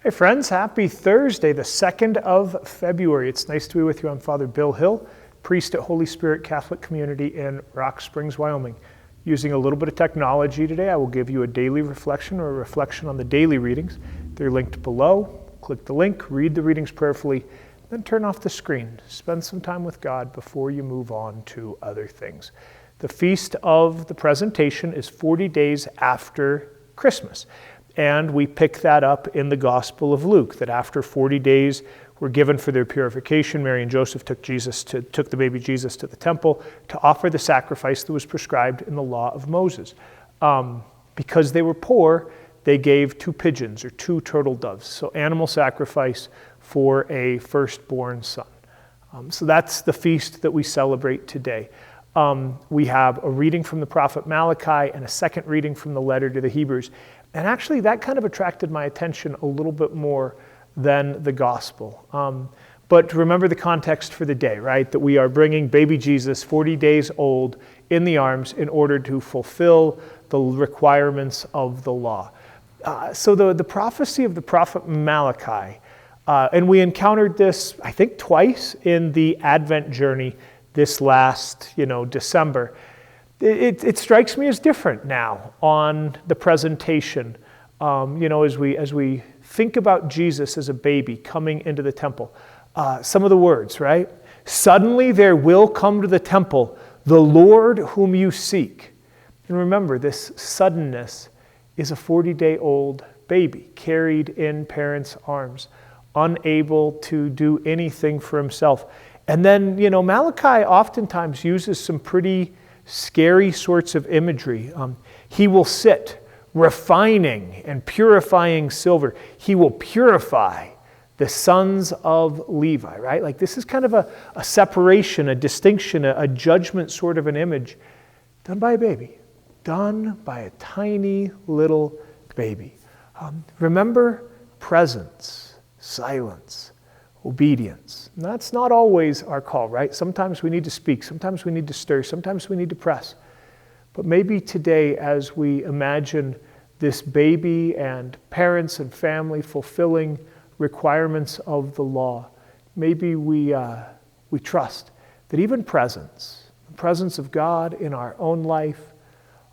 Hey friends, happy Thursday, the 2nd of February. It's nice to be with you. I'm Father Bill Hill, priest at Holy Spirit Catholic Community in Rock Springs, Wyoming. Using a little bit of technology today, I will give you a daily reflection or a reflection on the daily readings. They're linked below. Click the link, read the readings prayerfully, then turn off the screen. Spend some time with God before you move on to other things. The Feast of the Presentation is 40 days after Christmas. And we pick that up in the Gospel of Luke, that after 40 days were given for their purification, Mary and Joseph took the baby Jesus to the temple to offer the sacrifice that was prescribed in the law of Moses. Because they were poor, they gave 2 pigeons or 2 turtle doves. So animal sacrifice for a firstborn son. So that's the feast that we celebrate today. We have a reading from the prophet Malachi and a second reading from the letter to the Hebrews. And actually, that kind of attracted my attention a little bit more than the gospel. But remember the context for the day, right? That we are bringing baby Jesus, 40 days old, in the arms in order to fulfill the requirements of the law. So the prophecy of the prophet Malachi, and we encountered this, I think, twice in the Advent journey this last, December. It strikes me as different now on the presentation. As we think about Jesus as a baby coming into the temple, some of the words, right? Suddenly there will come to the temple the Lord whom you seek. And remember, this suddenness is a 40-day-old baby carried in parents' arms, unable to do anything for himself. And then, Malachi oftentimes uses some pretty scary sorts of imagery. He will sit refining and purifying silver. He will purify the sons of Levi, right? Like this is kind of a separation, a distinction, a judgment sort of an image done by a baby, done by a tiny little baby. Remember presence, silence, obedience. And that's not always our call, right? Sometimes we need to speak, sometimes we need to stir, sometimes we need to press. But maybe today, as we imagine this baby and parents and family fulfilling requirements of the law, maybe we trust that even presence, the presence of God in our own life,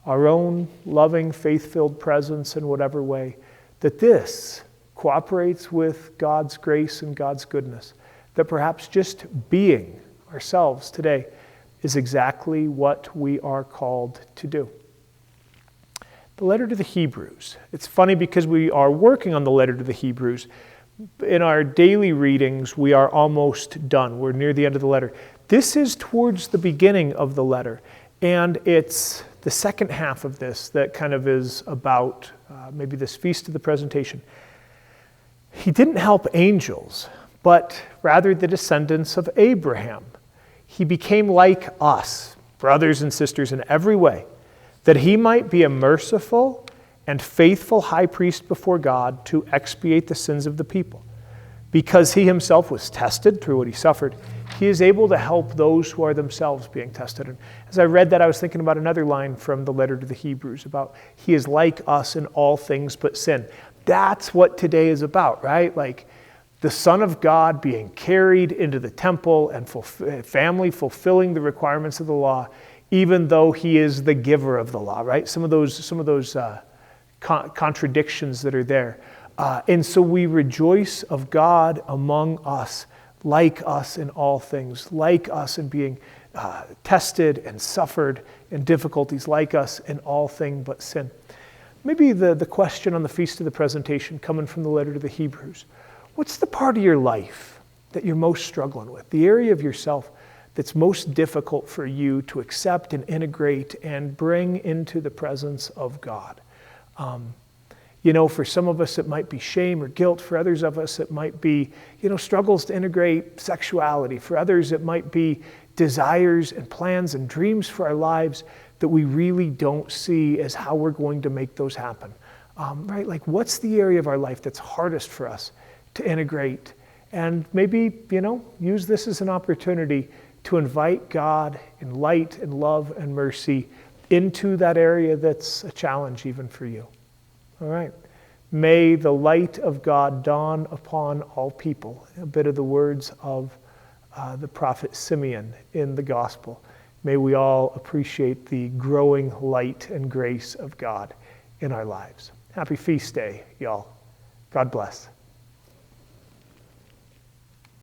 our own loving, faith-filled presence in whatever way, that this cooperates with God's grace and God's goodness, that perhaps just being ourselves today is exactly what we are called to do. The letter to the Hebrews. It's funny because we are working on the letter to the Hebrews. In our daily readings, we are almost done. We're near the end of the letter. This is towards the beginning of the letter, and it's the second half of this that kind of is about maybe this Feast of the Presentation. He didn't help angels, but rather the descendants of Abraham. He became like us, brothers and sisters in every way, that he might be a merciful and faithful high priest before God to expiate the sins of the people. Because he himself was tested through what he suffered, he is able to help those who are themselves being tested. And as I read that, I was thinking about another line from the letter to the Hebrews about he is like us in all things but sin. That's what today is about, right? Like the Son of God being carried into the temple and family fulfilling the requirements of the law, even though he is the giver of the law, right? Some of those contradictions that are there. And so we rejoice of God among us, like us in all things, like us in being tested and suffered in difficulties, like us in all thing but sin. Maybe the question on the Feast of the Presentation coming from the letter to the Hebrews. What's the part of your life that you're most struggling with? The area of yourself that's most difficult for you to accept and integrate and bring into the presence of God? For some of us it might be shame or guilt. For others of us it might be, struggles to integrate sexuality. For others it might be desires and plans and dreams for our lives that we really don't see as how we're going to make those happen. Right? Like what's the area of our life that's hardest for us to integrate? And maybe, use this as an opportunity to invite God in light and love and mercy into that area that's a challenge even for you. All right. May the light of God dawn upon all people. A bit of the words of the prophet Simeon in the gospel. May we all appreciate the growing light and grace of God in our lives. Happy feast day, y'all. God bless.